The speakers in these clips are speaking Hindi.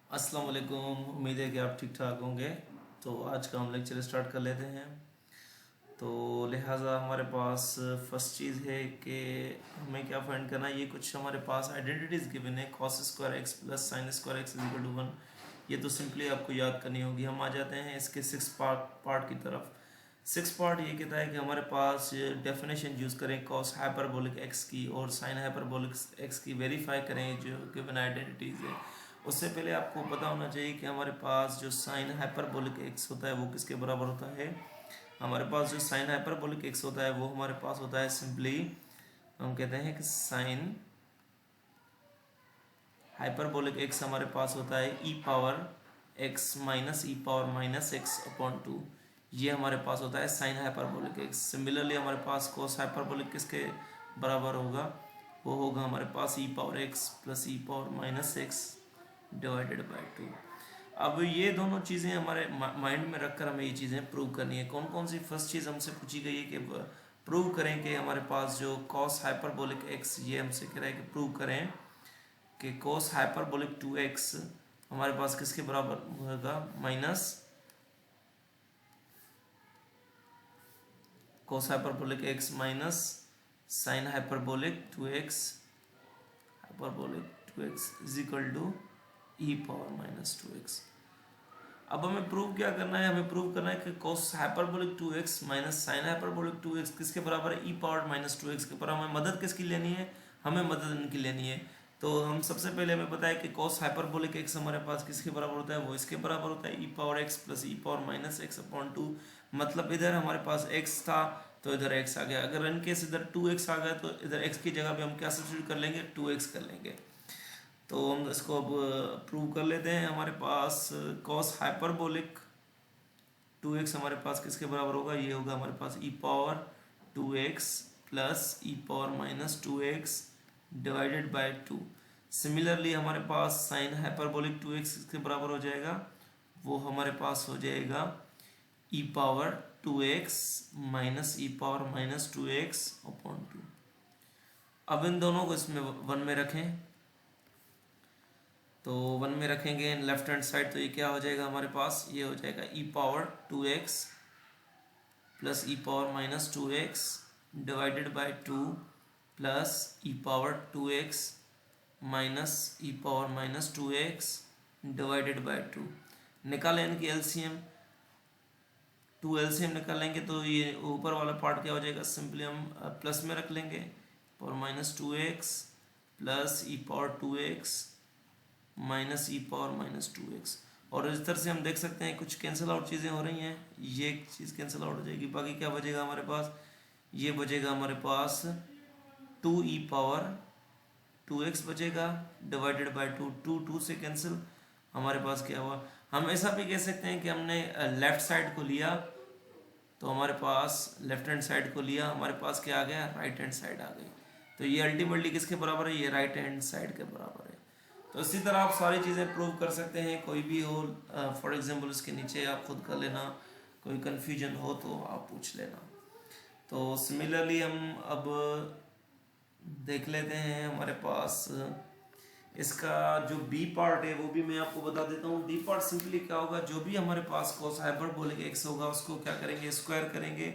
अस्सलाम वालेकुम। उम्मीद है कि आप ठीक ठाक होंगे। तो आज का हम लेक्चर स्टार्ट कर लेते हैं। तो लिहाजा हमारे पास फर्स्ट चीज़ है कि हमें क्या फाइंड करना है। ये कुछ हमारे पास आइडेंटिटीज़ गिवन है, cos square x plus sine square x equal to 1। ये तो सिंपली आपको याद करनी होगी। हम आ जाते हैं इसके सिक्स पार्ट की तरफ। सिक्स पार्ट ये कहता है कि हमारे पास डेफिनेशन यूज़ करें कॉस हाइपरबोलिक एक्स की और साइन हाइपरबोलिक एक्स की, वेरीफाई करें जो गिवन आइडेंटिटीज़ है। उससे पहले आपको पता होना चाहिए कि हमारे पास जो साइन हाइपरबोलिक एक्स होता है वो किसके बराबर होता है। हमारे पास जो साइन हाइपरबोलिक एक्स होता है वो हमारे पास होता है सिंपली, हम कहते हैं कि साइन हाइपरबोलिक एक्स हमारे पास होता है e power x minus e power minus x upon two. ये हमारे पास होता है साइन हाइपरबोलिक एक्स। सिमिलरली हमारे पास कोस हाइपरबोलिक किसके बराबर होगा, वो होगा हमारे पास e power x plus e power minus x divided by two. अब ये दोनों चीज़ें हमारे माइंड में रखकर हमें ये चीज़ें प्रूव करनी है। कौन कौन सी फर्स्ट चीज़ हमसे पूछी गई है कि प्रूव करें कि हमारे पास जो कॉस हाइपरबोलिक एक्स, ये हमसे कह रहा है कि प्रूव करें कि कोस हाइपरबोलिक 2x हमारे पास किसके बराबर होगा, minus cos hyperbolic x minus sine hyperbolic 2x is equal to e power minus 2x। अब हमें प्रूव क्या करना है, हमें प्रूव करना है कि cos hyperbolic 2x minus sine hyperbolic 2x किसके बराबर है, ई पावर माइनस 2x के। पर हमें मदद किसकी लेनी है, हमें मदद इनकी लेनी है। तो हम सबसे पहले हमें पता है कि कोस हाइपरबोलिक x हमारे पास किसके बराबर होता है, वो इसके बराबर होता है e power x plus e power minus x upon two. मतलब इधर हमारे पास x था तो इधर x आ गया। अगर इन केस इधर 2x आ गया तो इधर x की जगह पे हम क्या सब्स्टिट्यूट कर लेंगे, 2x कर लेंगे। तो हम इसको अब प्रूव कर लेते हैं। हमारे पास कॉस हाइपरबोलिक 2x हमारे पास किसके बराबर होगा, ये होगा हमारे पास e power 2x plus e power minus 2x divided by 2। Similarly हमारे पास साइन हाइपरबोलिक 2x किसके बराबर हो जाएगा, वो हमारे पास हो जाएगा e power 2x minus e power minus 2x upon 2। अब इन दोनों को इसमें वन में रखें, तो वन में रखेंगे लेफ्ट हैंड साइड, तो ये क्या हो जाएगा हमारे पास, ये हो जाएगा e power 2x plus e power minus 2x divided by 2 plus e power 2x minus e power minus 2x divided by 2। निकालें इनकी एलसीएम, 2 एलसीएम निकालेंगे तो ये ऊपर वाला पार्ट क्या हो जाएगा, सिंपली हम प्लस में रख लेंगे, power minus 2x plus e power 2x minus e power minus 2x। और इस तरह से हम देख सकते हैं कुछ कैंसिल आउट चीज़ें हो रही हैं, ये एक चीज़ कैंसिल आउट हो जाएगी। बाकी क्या बचेगा हमारे पास, ये बचेगा हमारे पास 2 ई पावर 2x बचेगा डिवाइडेड बाय 2, 2 से कैंसिल। हमारे पास क्या हुआ, हम ऐसा भी कह सकते हैं कि हमने लेफ्ट साइड को लिया तो हमारे पास लेफ्ट हैंड साइड को लिया, हमारे पास क्या आ गया, राइट हैंड साइड आ गई। तो ये अल्टीमेटली किसके बराबर है, ये राइट हैंड साइड के बराबर है। तो इसी तरह आप सारी चीज़ें प्रूव कर सकते हैं, कोई भी हो। फॉर एग्जांपल इसके नीचे आप खुद कर लेना, कोई कन्फ्यूजन हो तो आप पूछ लेना। तो सिमिलरली हम अब देख लेते हैं हमारे पास इसका जो बी पार्ट है वो भी मैं आपको बता देता हूँ। बी पार्ट सिंपली क्या होगा, जो भी हमारे पास कोस हाइपरबोलिक एक्स होगा उसको क्या करेंगे, स्क्वायर करेंगे।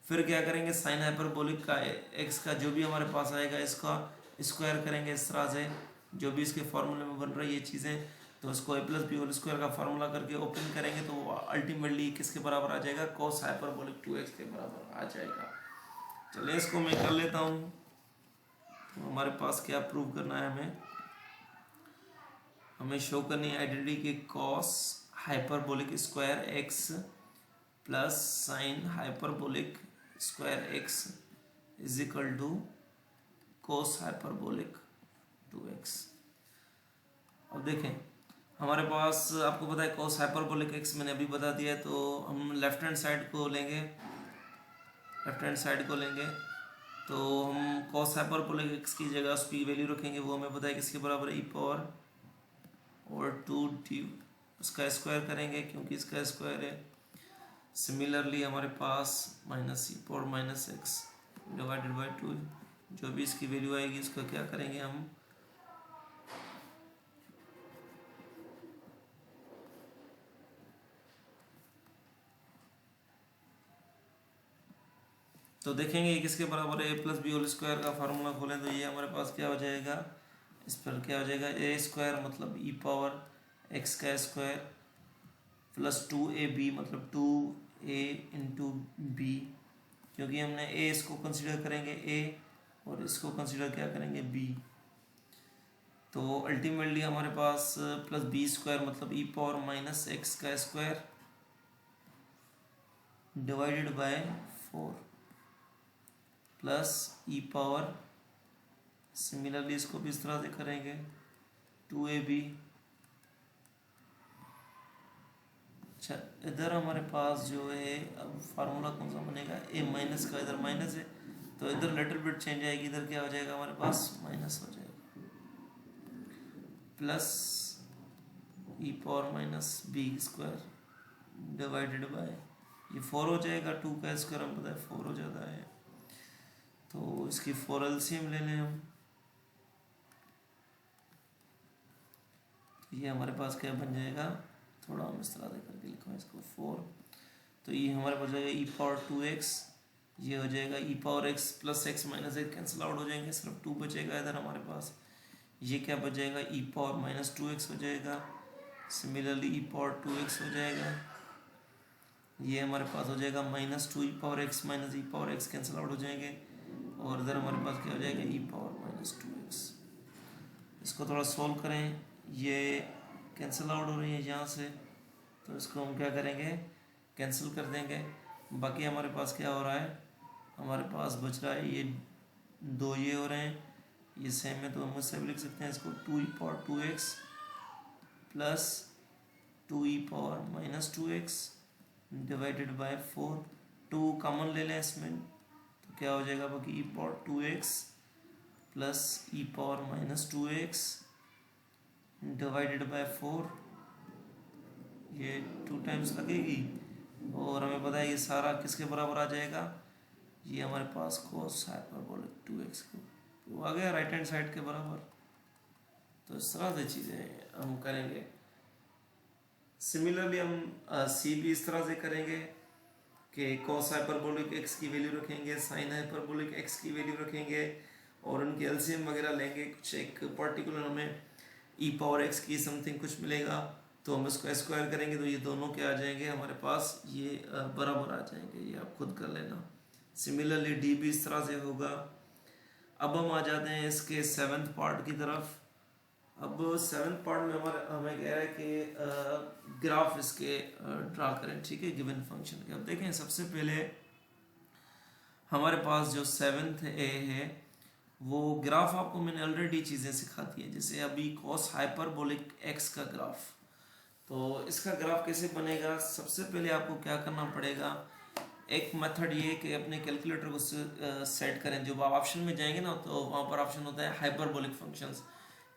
फिर क्या करेंगे, साइन हाइपरबोलिक का एक्स का जो भी हमारे पास आएगा इसका स्क्वायर करेंगे। इस तरह से जो भी इसके फॉर्मूले में बन रही है चीज़ें, तो उसको ए प्लस बी होल स्क्वायर का फार्मूला करके ओपन करेंगे तो अल्टीमेटली किसके बराबर आ जाएगा, कोस हाइपरबोलिक 2x के बराबर आ जाएगा। चलिए इसको मैं कर लेता हूँ। तो हमारे पास क्या प्रूव करना है, हमें शो करनी है आइडेंटिटी के cos hyperbolic square x plus sine hyperbolic square x is equal to cos hyperbolic 2x। अब देखें हमारे पास आपको पता है कोस हाइपरबोलिक एक्स मैंने अभी बता दिया है, तो हम लेफ्ट हैंड साइड को लेंगे, लेफ्ट हैंड साइड को लेंगे तो हम कोस हाइपरबोलिक एक्स की जगह उसकी वैल्यू रखेंगे, वो हमें पता है किसके बराबर है, ई पावर और 2t उसका स्क्वायर करेंगे क्योंकि इसका स्क्वायर है। सिमिलरली हमारे पास minus e power minus x divided by 2, जो भी इसकी वैल्यू आएगी उसका क्या करेंगे हम तो देखेंगे ये किसके बराबर है, ए प्लस बी होल स्क्वायर का फार्मूला खोलें तो ये हमारे पास क्या हो जाएगा, इस पर क्या हो जाएगा, ए स्क्वायर मतलब ई पावर एक्स का स्क्वायर प्लस 2ab मतलब 2a इंटू बी, क्योंकि हमने ए इसको कंसिडर करेंगे ए और इसको कंसिडर क्या करेंगे बी। तो अल्टीमेटली हमारे पास प्लस बी स्क्वायर मतलब ई पावर माइनस एक्स का square divided by 4 plus e power, similarly इसको भी इस तरह से करेंगे 2ab। अच्छा इधर हमारे पास जो है अब फार्मूला कौन सा बनेगा, ए माइनस का इधर माइनस है तो इधर लिटिल बिट चेंज आएगी, इधर क्या हो जाएगा हमारे पास माइनस हो जाएगा plus e power minus b square divided by ये 4 हो जाएगा, 2 का स्क्वायर हम पता है 4 हो जाता है, तो इसकी 4 एलसीएम ले लें हम, ये हमारे पास क्या बन जाएगा, थोड़ा हम इस तरह से करके लिखो इसको 4, तो ये हमारे पास जाएगा ई पावर 2x, ये हो जाएगा e power x plus x minus एक कैंसिल आउट हो जाएंगे, सिर्फ 2 बचेगा इधर हमारे पास, ये क्या बच जाएगा ई पावर माइनस 2x हो जाएगा, सिमिलरली ई पावर 2x हो जाएगा, ये हमारे पास हो जाएगा minus 2 e power x minus e power x cancel out हो जाएंगे, और इधर हमारे पास क्या हो जाएगा ई पावर माइनस 2x। इसको थोड़ा सॉल्व करें, ये कैंसिल आउट हो रही है यहाँ से, तो इसको हम क्या करेंगे कैंसिल कर देंगे, बाकी हमारे पास क्या हो रहा है, हमारे पास बच रहा है ये 2 ये हो रहे हैं, ये सेम है तो हम उससे भी लिख सकते हैं इसको 2 e power 2x plus 2 e power minus 2x divided by 4, 2 common ले लें इसमें तो क्या हो जाएगा बाकी e power 2x plus e power minus 2x divided by 4, ये 2 टाइम्स लगेगी और हमें पता है ये सारा किसके बराबर आ जाएगा, ये हमारे पास कोस हाइपरबोलिक 2x को आ गया राइट हैंड साइड के बराबर। तो इस तरह से चीज़ें हम करेंगे। सिमिलरली हम सी भी इस तरह से करेंगे कि कोस हाइपरबोलिक x की वैल्यू रखेंगे, साइन हाइपरबोलिक x की वैल्यू रखेंगे और उनके एलसीएम वगैरह लेंगे, कुछ एक पर्टिकुलर हमें ई पावर एक्स की समथिंग कुछ मिलेगा तो हम इसको स्क्वायर करेंगे तो ये दोनों क्या आ जाएंगे हमारे पास, ये बराबर आ जाएंगे, ये आप खुद कर लेना। सिमिलरली डी भी इस तरह से होगा। अब हम आ जाते हैं इसके 7th पार्ट की तरफ। अब 7th पार्ट में हमें कह रहा है कि ग्राफ इसके ड्रा करें, ठीक है, गिवन फंक्शन के। अब देखें सबसे पहले हमारे पास जो 7th ए है वो ग्राफ आपको मैंने ऑलरेडी चीज़ें सिखा दी है, जैसे अभी कॉस हाइपरबोलिक एक्स का ग्राफ। तो इसका ग्राफ कैसे बनेगा, सबसे पहले आपको क्या करना पड़ेगा, एक मेथड ये कि अपने कैलकुलेटर को सेट करें। जब आप ऑप्शन में जाएंगे ना तो वहाँ पर ऑप्शन होता है हाइपरबोलिक फंक्शंस।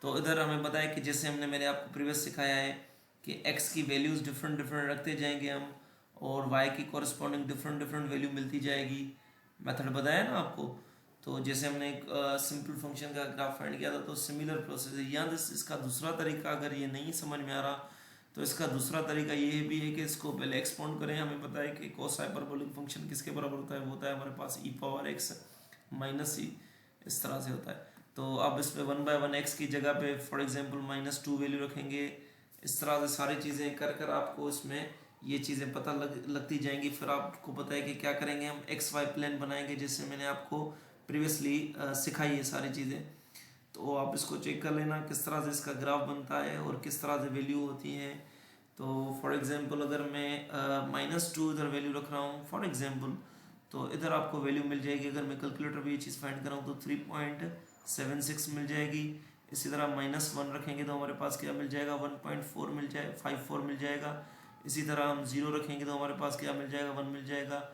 तो इधर हमें बताया कि जैसे हमने मैंने आपको प्रीवियस सिखाया है कि एक्स की वैल्यूज़ डिफरेंट डिफरेंट रखते जाएंगे हम और वाई की कॉरस्पॉन्डिंग डिफरेंट डिफरेंट वैल्यू मिलती जाएगी। मेथड बताया ना आपको। तो जैसे हमने एक सिंपल फंक्शन का ग्राफ फाइंड किया था तो सिमिलर प्रोसेस है यहाँ। इसका दूसरा तरीका अगर ये नहीं समझ में आ रहा तो इसका दूसरा तरीका ये भी है कि इसको पहले एक्सपाउंड करें। हमें पता है कि कोस हाइपरबोलिक फंक्शन किसके बराबर होता है, वो होता है हमारे पास ई पावर एक्स माइनस ई, इस तरह से होता है। तो अब इस पे 1/1 एक्स की जगह पे फॉर एग्जांपल -2 वैल्यू रखेंगे। इस तरह से सारी चीज़ें कर कर आपको इसमें ये चीज़ें पता लगती जाएंगी। फिर आपको पता है कि क्या करेंगे, हम एक्स वाई प्लेन बनाएंगे जैसे मैंने आपको प्रीवियसली सिखाई है सारी चीज़ें। तो आप इसको चेक कर लेना किस तरह से इसका ग्राफ बनता है और किस तरह से वैल्यू होती है। तो फॉर एग्जांपल अगर मैं -2 इधर वैल्यू रख रहा हूँ फॉर एग्जांपल, तो इधर आपको वैल्यू मिल जाएगी। अगर मैं कैलकुलेटर भी ये चीज़ फाइंड कराऊँ तो 3.76 मिल जाएगी। इसी तरह -1 रखेंगे तो हमारे पास क्या मिल जाएगा, 1.4 मिल जाए 54 मिल जाएगा। इसी तरह हम 0 रखेंगे तो हमारे पास क्या मिल जाएगा, 1 मिल जाएगा।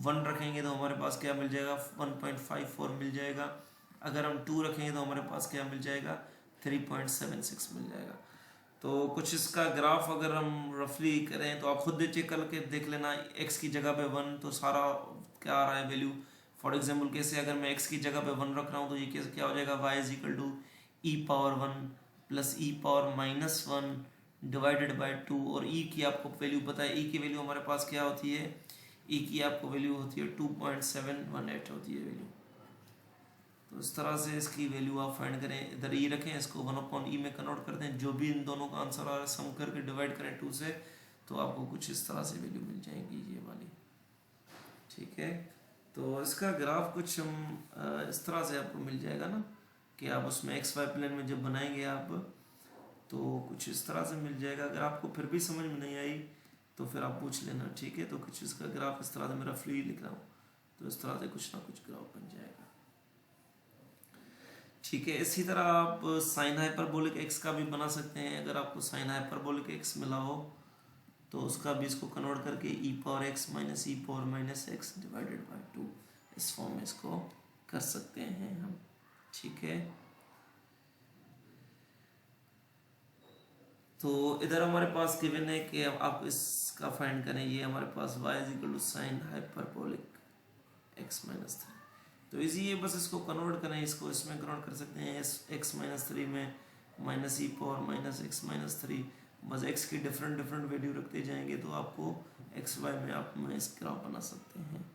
1 रखेंगे तो हमारे पास क्या मिल जाएगा, 1.54 मिल जाएगा। अगर हम 2 रखेंगे तो हमारे पास क्या मिल जाएगा, 3.76 मिल जाएगा। तो कुछ इसका ग्राफ अगर हम रफली करें तो आप खुद चेक करके देख लेना। x की जगह पे 1 तो सारा क्या आ रहा है वैल्यू। फॉर एग्जांपल कैसे अगर मैं x की जगह पे 1 रख रहा हूँ तो ये कैसे क्या हो जाएगा, y is equal to e power 1 plus e power -1 divided by 2। और e की आपको वैल्यू पता है, e की वैल्यू हमारे पास क्या होती है, ई की आपको वैल्यू होती है 2.718 होती है वैल्यू। तो इस तरह से इसकी वैल्यू आप फाइंड करें, इधर ई रखें, इसको 1/e में कन्वर्ट कर दें, जो भी इन दोनों का आंसर आ रहा है सम करके डिवाइड करें 2 से, तो आपको कुछ इस तरह से वैल्यू मिल जाएगी ये वाली। ठीक है, तो इसका ग्राफ कुछ हम इस तरह से आपको मिल जाएगा ना, कि आप उसमें एक्स वाई प्लेन में जब बनाएंगे आप, तो कुछ इस तरह से मिल जाएगा। अगर आपको फिर भी समझ में नहीं आई तो फिर आप पूछ लेना। ठीक है, तो कुछ इसका ग्राफ इस तरह से, मैं रफली लिख रहा हूँ, तो इस तरह से कुछ ना कुछ ग्राफ बन जाएगा। ठीक है, इसी तरह आप साइन हाइपरबोलिक एक्स का भी बना सकते हैं। अगर आपको साइन हाइपरबोलिक एक्स मिला हो तो उसका भी इसको कन्वर्ट करके e power x minus e power minus x divided by 2 इस फॉर्म में इसको कर सकते हैं हम। ठीक है, तो इधर हमारे पास गिवन है कि अब आप इसका फाइंड करें, ये हमारे पास y is equal to sine hyperbolic x minus 3। तो इजी है, बस इसको कन्वर्ट करें, इसको इसमें कन्वर्ट कर सकते हैं, x माइनस 3 में minus e power minus x minus 3, बस x की डिफरेंट डिफरेंट वैल्यू रखते जाएंगे तो आपको एक्स वाई में आप इस ग्राफ बना सकते हैं।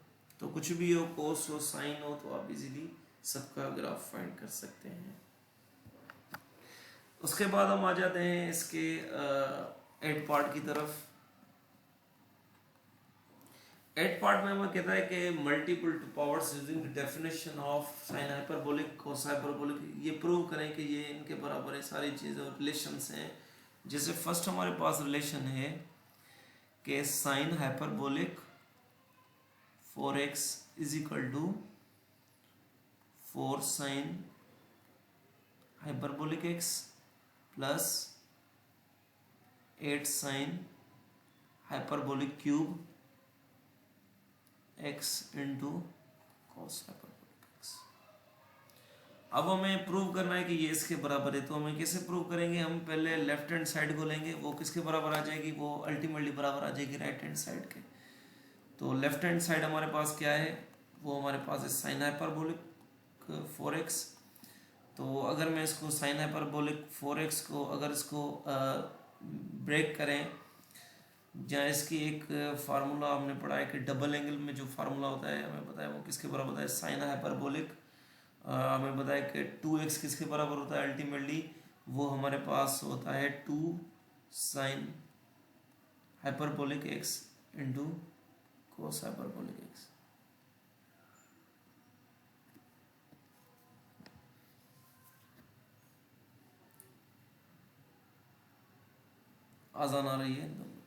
तो कुछ भी हो, कोस हो, साइन हो, तो आप इजीली सबका ग्राफ फाइंड कर सकते हैं। उसके बाद हम आ जाते हैं इसके एड पार्ट की तरफ। एड पार्ट में हमें कहता है कि multiple powers using the definition of sine hyperbolic cos hyperbolic, ये प्रूव करें कि ये इनके बराबर है, सारी चीज़ें और रिलेशंस हैं। जैसे फर्स्ट हमारे पास रिलेशन है कि sine hyperbolic 4x is equal to 4 sine hyperbolic x plus 8 sine hyperbolic cube x into cos hyperbolic x। अब हमें प्रूव करना है कि ये इसके बराबर है। तो हमें कैसे प्रूव करेंगे, हम पहले लेफ्ट हैंड साइड को लेंगे, वो किसके बराबर आ जाएगी, वो अल्टीमेटली बराबर आ जाएगी राइट हैंड साइड के। तो लेफ्ट हैंड साइड हमारे पास क्या है, वो हमारे पास है साइन हाइपरबोलिक 4x। तो अगर मैं इसको साइन हाइपरबोलिक 4x को अगर इसको ब्रेक करें, जहाँ इसकी एक फार्मूला हमने पढ़ा है कि डबल एंगल में जो फार्मूला होता है, हमें पता है वो किसके बराबर होता है, साइन हाइपरबोलिक, हमें पता है कि 2x किसके बराबर होता है अल्टीमेटली, वो हमारे पास होता है 2 sign hyperbolic x into cos hyperbolic x। आसान आ रही है एकदम।